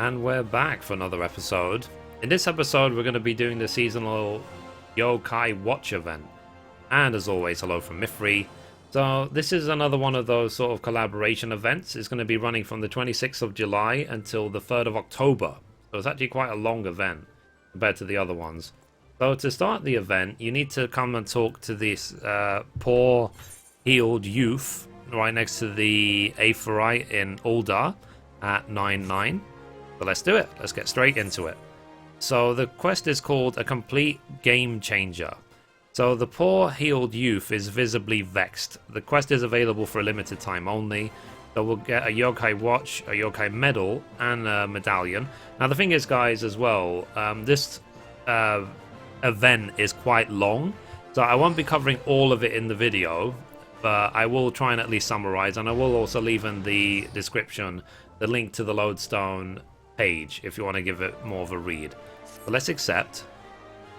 And we're back for another episode. In this episode, we're going to be doing the seasonal Yokai Watch event. And as always, hello from Mithrie. So this is another one of those sort of collaboration events. It's going to be running from the 26th of July until the 3rd of October. So it's actually quite a long event compared to the other ones. So to start the event, you need to come and talk to this poor healed youth right next to the Aephorite in Uldar at 9-9. So let's do it. Let's get straight into it. So the quest is called A Complete Game Changer. So the poor healed youth is visibly vexed. The quest is available for a limited time only. So we'll get a Yokai watch, a Yokai medal, and a medallion. Now the thing is, guys, as well, this event is quite long. So I won't be covering all of it in the video, but I will try and at least summarize. And I will also leave in the description the link to the Lodestone page if you want to give it more of a read. But let's accept.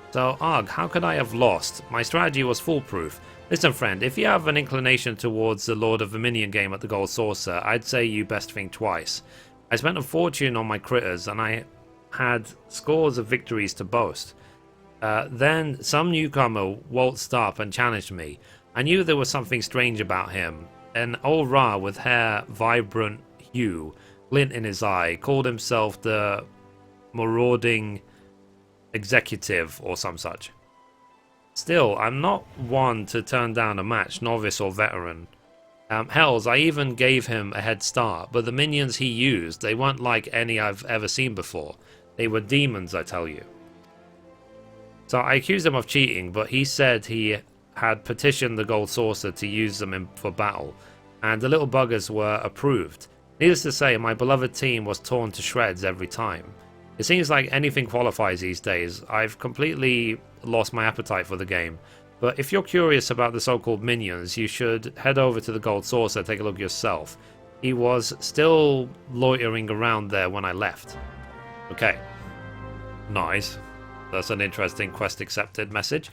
So, Arg, how could I have lost? My strategy was foolproof. Listen, friend, if you have an inclination towards the Lord of the Minion game at the Gold Saucer, I'd say you best think twice. I spent a fortune on my critters, and I had scores of victories to boast. Then some newcomer waltzed up and challenged me. I knew there was something strange about him. An old Ra with hair vibrant hue, glint in his eye, called himself the marauding executive or some such. Still, I'm not one to turn down a match, novice or veteran. Hells, I even gave him a head start, but the minions he used, they weren't like any I've ever seen before. They were demons, I tell you. So I accused him of cheating, but he said he had petitioned the Gold Saucer to use them for battle, and the little buggers were approved. Needless to say, my beloved team was torn to shreds every time. It seems like anything qualifies these days. I've completely lost my appetite for the game. But if you're curious about the so-called minions, you should head over to the Gold Saucer and take a look yourself. He was still loitering around there when I left. Okay. Nice. That's an interesting quest accepted message.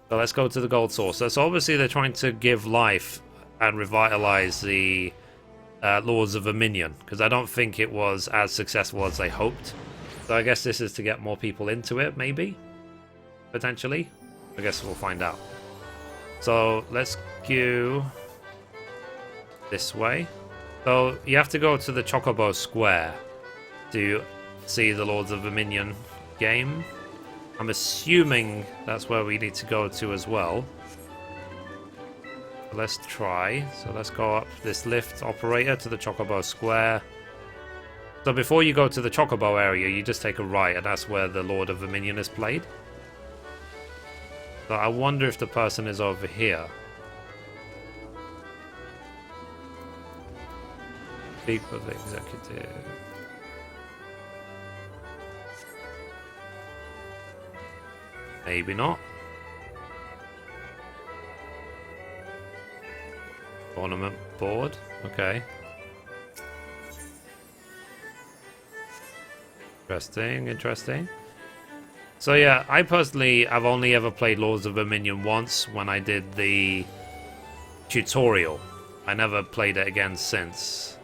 So let's go to the Gold Saucer. So obviously they're trying to give life and revitalize the Lords of Dominion, because I don't think it was as successful as they hoped. So I guess this is to get more people into it, maybe? Potentially? I guess we'll find out. So let's go this way. So you have to go to the Chocobo Square to see the Lords of Dominion game. I'm assuming that's where we need to go to as well. Let's try. So let's go up this lift operator to the Chocobo Square. So before you go to the Chocobo area, you just take a right, and that's where the Lord of the Minion is played. So I wonder if the person is over here. Speak with the executive. Maybe not. Ornament board. Okay. Interesting. So yeah, I personally have only ever played Lords of Dominion once when I did the tutorial. I never played it again since.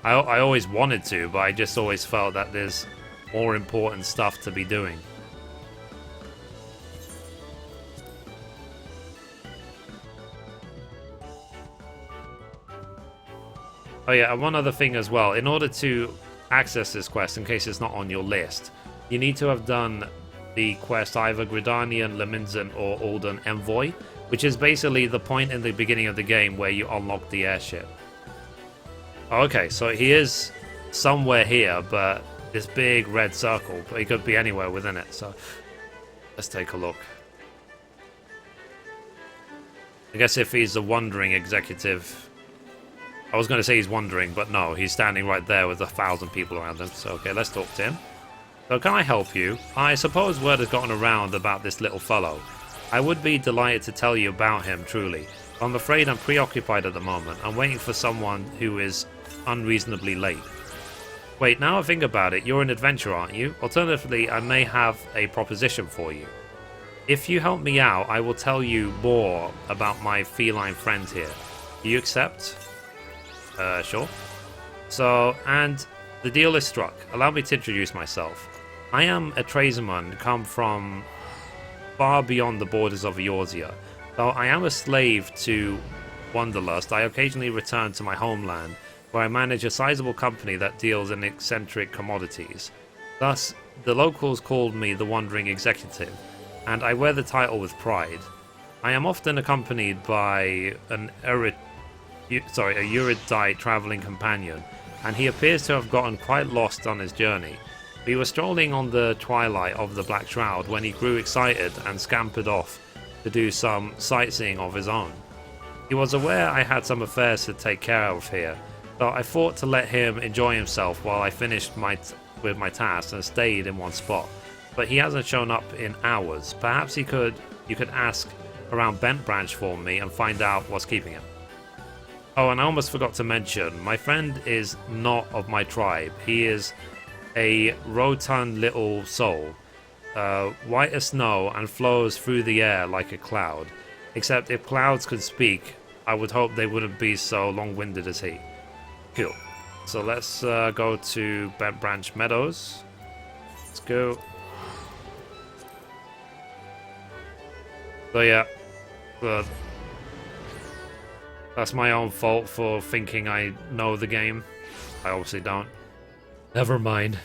I always wanted to, but I just always felt that there's more important stuff to be doing. Oh yeah, and one other thing as well. In order to access this quest, in case it's not on your list, you need to have done the quest either Gridanian, Leminzan, or Alden Envoy, which is basically the point in the beginning of the game where you unlock the airship. Okay, so he is somewhere here, but this big red circle, but he could be anywhere within it, so let's take a look. I guess if he's a wandering executive... I was going to say he's wandering, but no, he's standing right there with 1,000 people around him. So, okay, let's talk to him. So, can I help you? I suppose word has gotten around about this little fellow. I would be delighted to tell you about him, truly. I'm afraid I'm preoccupied at the moment. I'm waiting for someone who is unreasonably late. Wait, now I think about it, you're an adventurer, aren't you? Alternatively, I may have a proposition for you. If you help me out, I will tell you more about my feline friend here. Do you accept? Sure. So, and the deal is struck. Allow me to introduce myself. I am a tradesman come from far beyond the borders of Eorzea. Though I am a slave to Wanderlust, I occasionally return to my homeland, where I manage a sizable company that deals in eccentric commodities. Thus, the locals called me the Wandering Executive, and I wear the title with pride. I am often accompanied by an erudite travelling companion, and he appears to have gotten quite lost on his journey. We were strolling on the twilight of the Black Shroud when he grew excited and scampered off to do some sightseeing of his own. He was aware I had some affairs to take care of here, so I thought to let him enjoy himself while I finished with my tasks and stayed in one spot. But he hasn't shown up in hours. Perhaps you could ask around Bent Branch for me and find out what's keeping him. Oh, and I almost forgot to mention, my friend is not of my tribe. He is a rotund little soul, white as snow and flows through the air like a cloud. Except if clouds could speak, I would hope they wouldn't be so long-winded as he. Cool. So let's go to Bent Branch Meadows. Let's go. So yeah, that's my own fault for thinking I know the game. I obviously don't. Never mind.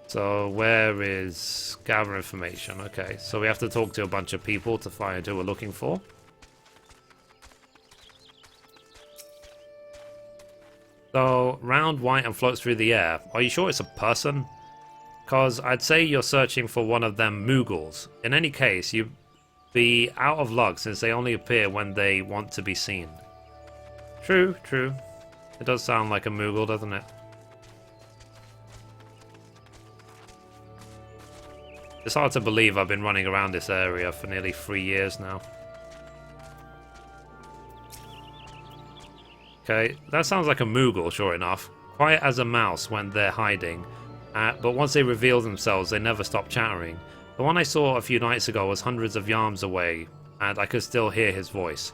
So where is gather information? Okay, so we have to talk to a bunch of people to find who we're looking for. So round white and floats through the air. Are you sure it's a person? Because I'd say you're searching for one of them Moogles. In any case, you'd be out of luck since they only appear when they want to be seen. True, true. It does sound like a Moogle, doesn't it? It's hard to believe I've been running around this area for nearly 3 years now. Okay, that sounds like a Moogle, sure enough. Quiet as a mouse when they're hiding, but once they reveal themselves, they never stop chattering. The one I saw a few nights ago was hundreds of yards away, and I could still hear his voice.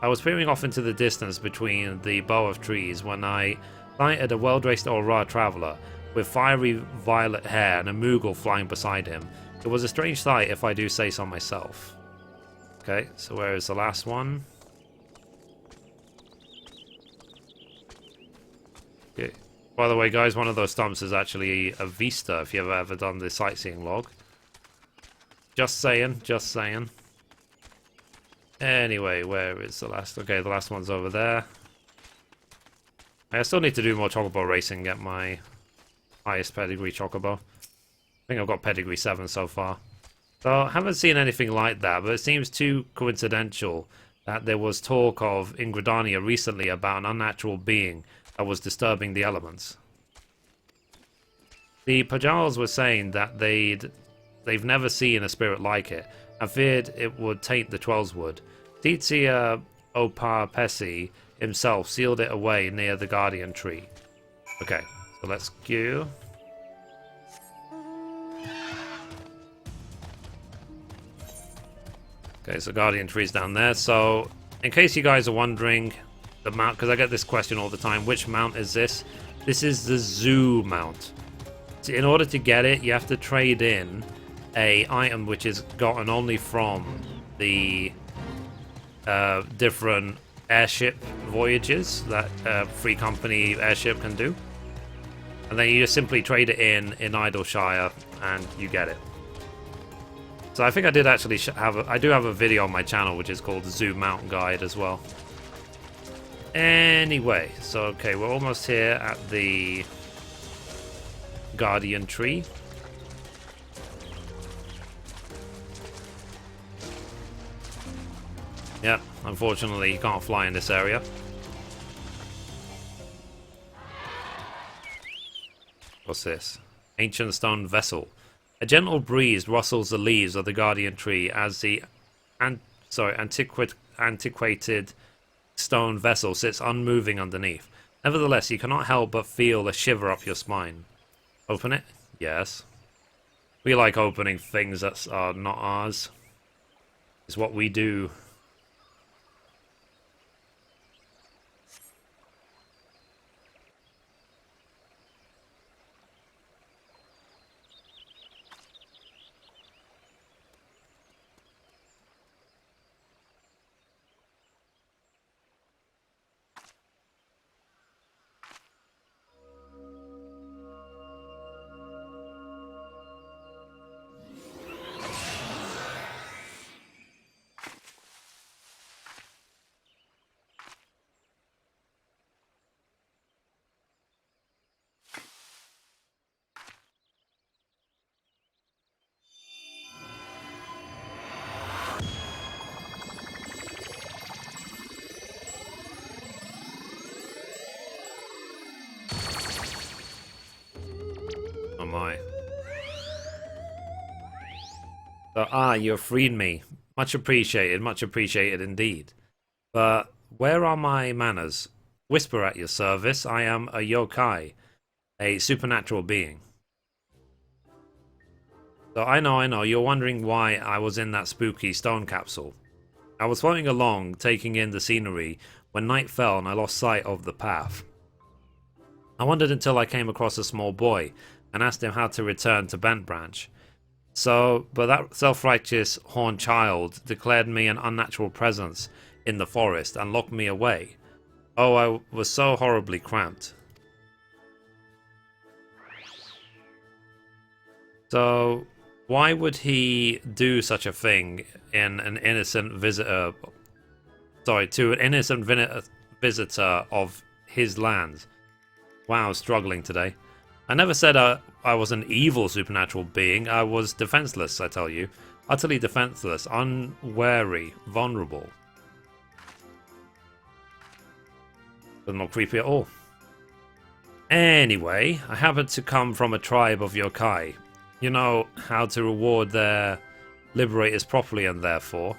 I was peering off into the distance between the bow of trees when I sighted a well-dressed Aurora traveller with fiery violet hair and a Moogle flying beside him. It was a strange sight, if I do say so myself. Okay, so where is the last one? Okay. By the way, guys, one of those stumps is actually a Vista, if you've ever done the sightseeing log. Just saying, just saying. Anyway, where is the last? Okay, the last one's over there. I still need to do more Chocobo racing, get my highest pedigree Chocobo. I think I've got pedigree 7 so far. So I haven't seen anything like that, but it seems too coincidental that there was talk of Ingridania recently about an unnatural being that was disturbing the elements. The Pajals were saying that they've never seen a spirit like it, and feared it would taint the Trollswood. Tizia Opar himself sealed it away near the Guardian Tree. Okay, so let's go. Okay, so Guardian Tree's down there. So, in case you guys are wondering, the mount, because I get this question all the time, which mount is this? This is the Zoo mount. So in order to get it, you have to trade in a item which is gotten only from the different airship voyages that Free Company airship can do. And then you just simply trade it in Idleshire and you get it. So I think I did actually I do have a video on my channel which is called the Zoo Mount Guide as well. Anyway, so okay, we're almost here at the Guardian Tree. Yeah, unfortunately you can't fly in this area. What's this? Ancient stone vessel. A gentle breeze rustles the leaves of the Guardian Tree as the antiquated stone vessel sits unmoving underneath. Nevertheless, you cannot help but feel a shiver up your spine. Open it? Yes. We like opening things that are not ours. It's what we do. my. So, you have freed me. Much appreciated indeed. But where are my manners? Whisper at your service. I am a yokai, a supernatural being. So I know, you're wondering why I was in that spooky stone capsule. I was floating along, taking in the scenery, when night fell and I lost sight of the path. I wondered until I came across a small boy, and asked him how to return to Bent Branch. But that self-righteous horned child declared me an unnatural presence in the forest and locked me away. Oh, I was so horribly cramped. So, why would he do such a thing in an innocent visitor? Sorry, to an innocent visitor of his land? Wow, struggling today. I never said I was an evil supernatural being. I was defenseless, I tell you. Utterly defenseless, unwary, vulnerable. Doesn't look creepy at all. Anyway, I happen to come from a tribe of yokai. You know how to reward their liberators properly, and therefore,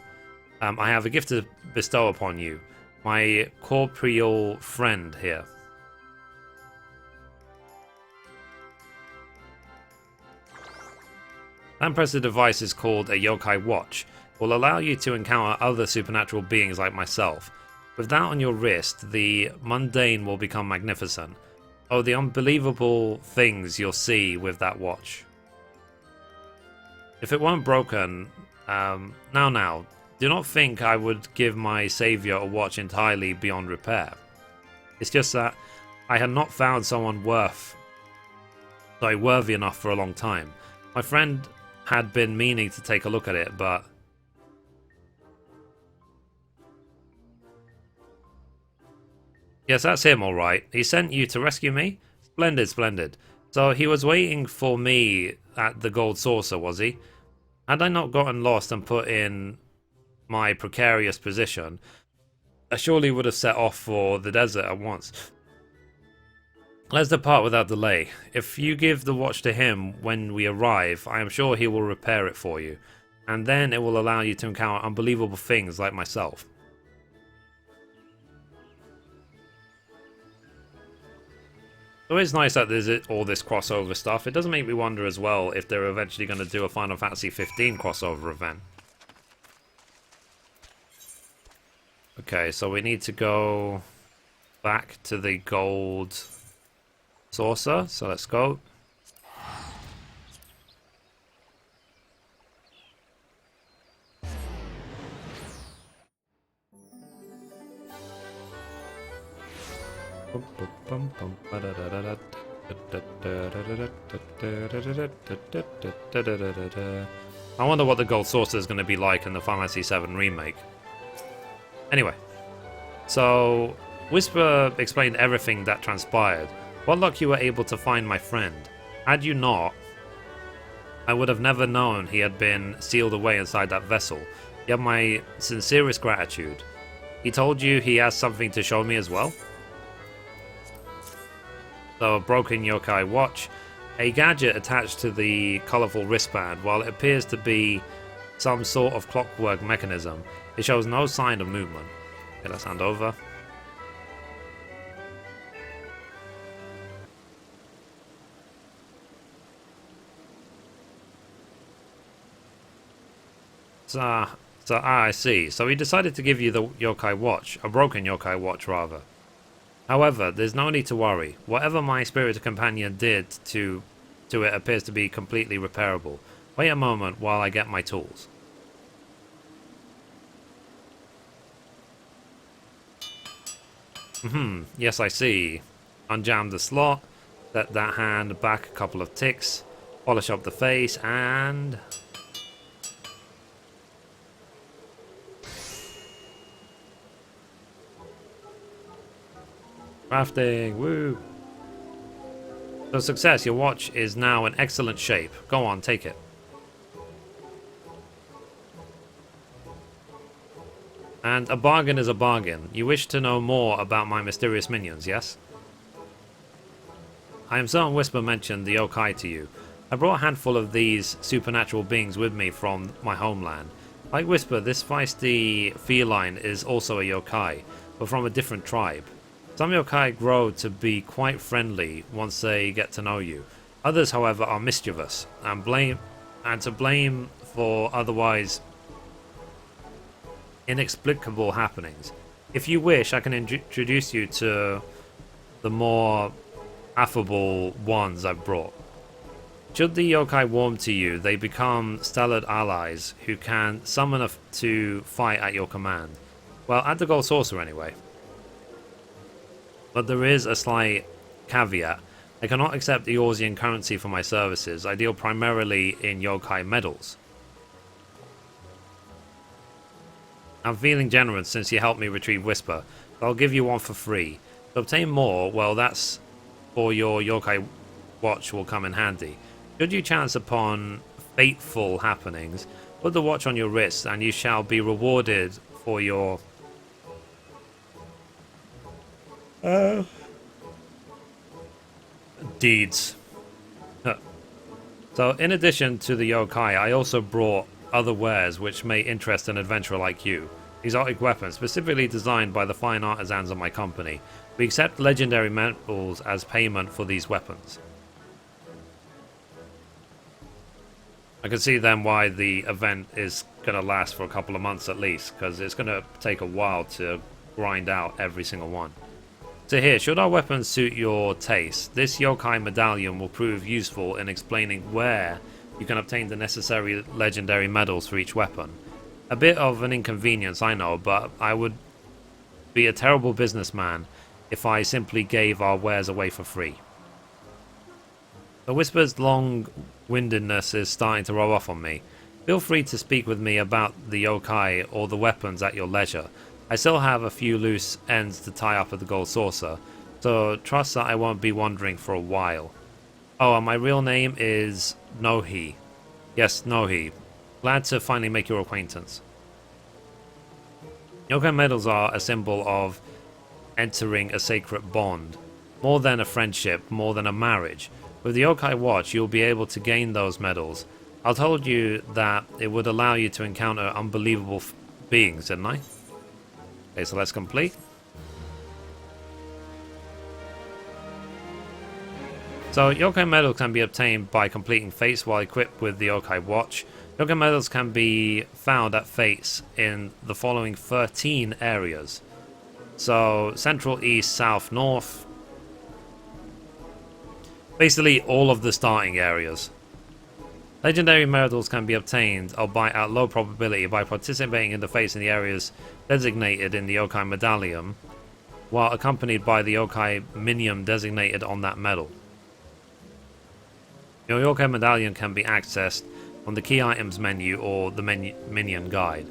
I have a gift to bestow upon you. My corporeal friend here. That impressive device is called a yokai watch. It will allow you to encounter other supernatural beings like myself. With that on your wrist, the mundane will become magnificent. Oh, the unbelievable things you'll see with that watch. If it weren't broken, now, do not think I would give my savior a watch entirely beyond repair. It's just that I had not found someone worthy enough for a long time. My friend had been meaning to take a look at it, but yes, that's him, all right. He sent you to rescue me? Splendid, splendid. So he was waiting for me at the gold saucer, was he? Had I not gotten lost and put in my precarious position, I surely would have set off for the desert at once. Let's depart without delay. If you give the watch to him when we arrive, I am sure he will repair it for you, and then it will allow you to encounter unbelievable things like myself. So it's nice that there's all this crossover stuff. It doesn't make me wonder as well if they're eventually going to do a Final Fantasy 15 crossover event. Okay, so we need to go back to the gold saucer, so let's go. I wonder what the gold saucer is going to be like in the Final Fantasy VII remake. Anyway, so Whisper explained everything that transpired. What luck you were able to find my friend. Had you not, I would have never known he had been sealed away inside that vessel. You have my sincerest gratitude. He told you he has something to show me as well? So a broken yokai watch, a gadget attached to the colourful wristband. While it appears to be some sort of clockwork mechanism, it shows no sign of movement. Okay, let's hand over. I see. So he decided to give you the yokai watch, a broken yokai watch rather. However, there's no need to worry. Whatever my spirit companion did to it appears to be completely repairable. Wait a moment while I get my tools. Yes, I see. Unjam the slot, set that hand back a couple of ticks, polish up the face, and crafting, woo! So success, your watch is now in excellent shape. Go on, take it. And a bargain is a bargain. You wish to know more about my mysterious minions, yes? I am certain Whisper mentioned the yokai to you. I brought a handful of these supernatural beings with me from my homeland. Like Whisper, this feisty feline is also a yokai, but from a different tribe. Some yokai grow to be quite friendly once they get to know you. Others, however, are mischievous and to blame for otherwise inexplicable happenings. If you wish, I can introduce you to the more affable ones I've brought. Should the yokai warm to you, they become stellar allies who can summon to fight at your command. Well, at the gold saucer anyway. But there is a slight caveat. I cannot accept Eorzean currency for my services. I deal primarily in yokai medals. I'm feeling generous since you helped me retrieve Whisper, so I'll give you one for free. To obtain more, well, that's for your yokai watch will come in handy. Should you chance upon fateful happenings, put the watch on your wrist and you shall be rewarded for your deeds. So in addition to the yokai, I also brought other wares which may interest an adventurer like you. Exotic weapons, specifically designed by the fine artisans of my company. We accept legendary metals as payment for these weapons. I can see then why the event is going to last for a couple of months at least, because it's going to take a while to grind out every single one. So here, should our weapons suit your taste, this yokai medallion will prove useful in explaining where you can obtain the necessary legendary medals for each weapon. A bit of an inconvenience, I know, but I would be a terrible businessman if I simply gave our wares away for free. The Whisper's long-windedness is starting to rub off on me. Feel free to speak with me about the yokai or the weapons at your leisure. I still have a few loose ends to tie up at the gold saucer, so trust that I won't be wandering for a while. Oh, and my real name is Nohi. Yes, Nohi. Glad to finally make your acquaintance. Yokai medals are a symbol of entering a sacred bond. More than a friendship, more than a marriage. With the yokai watch, you'll be able to gain those medals. I told you that it would allow you to encounter unbelievable beings, didn't I? Okay, so let's complete. So, yokai medals can be obtained by completing fates while equipped with the yokai watch. Yokai medals can be found at fates in the following 13 areas. So, central, east, south, north. Basically, all of the starting areas. Legendary medals can be obtained, albeit at low probability, by participating in the fates in the areas designated in the yokai medallion, while accompanied by the yokai minion designated on that medal. Your yokai medallion can be accessed on the key items menu or the minion guide.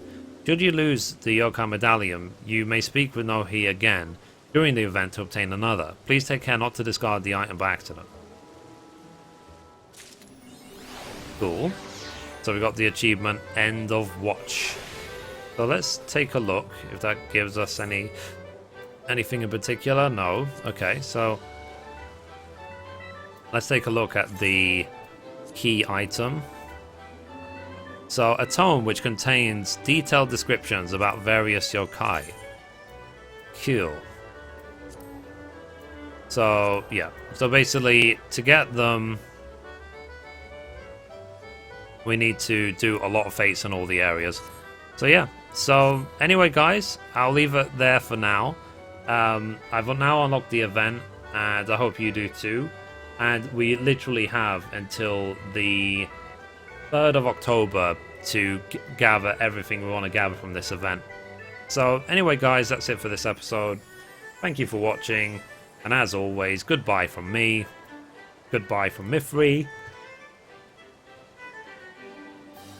Should you lose the yokai medallion, you may speak with Nohi again during the event to obtain another. Please take care not to discard the item by accident. Cool. So we got the achievement End of Watch. So let's take a look if that gives us anything in particular. No. Okay, so let's take a look at the key item. So a tome which contains detailed descriptions about various yokai. Cool. So yeah. So basically to get them we need to do a lot of fates in all the areas. So yeah. So anyway guys, I'll leave it there for now. I've now unlocked the event and I hope you do too. And we literally have until the 3rd of October to gather everything we want to gather from this event. So anyway guys, that's it for this episode. Thank you for watching. And as always, goodbye from me. Goodbye from Mithrie.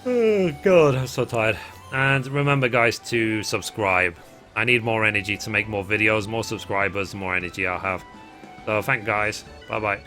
Oh god, I'm so tired. And remember guys to subscribe. I need more energy to make more videos, more subscribers, the more energy I'll have. So thank guys. Bye bye.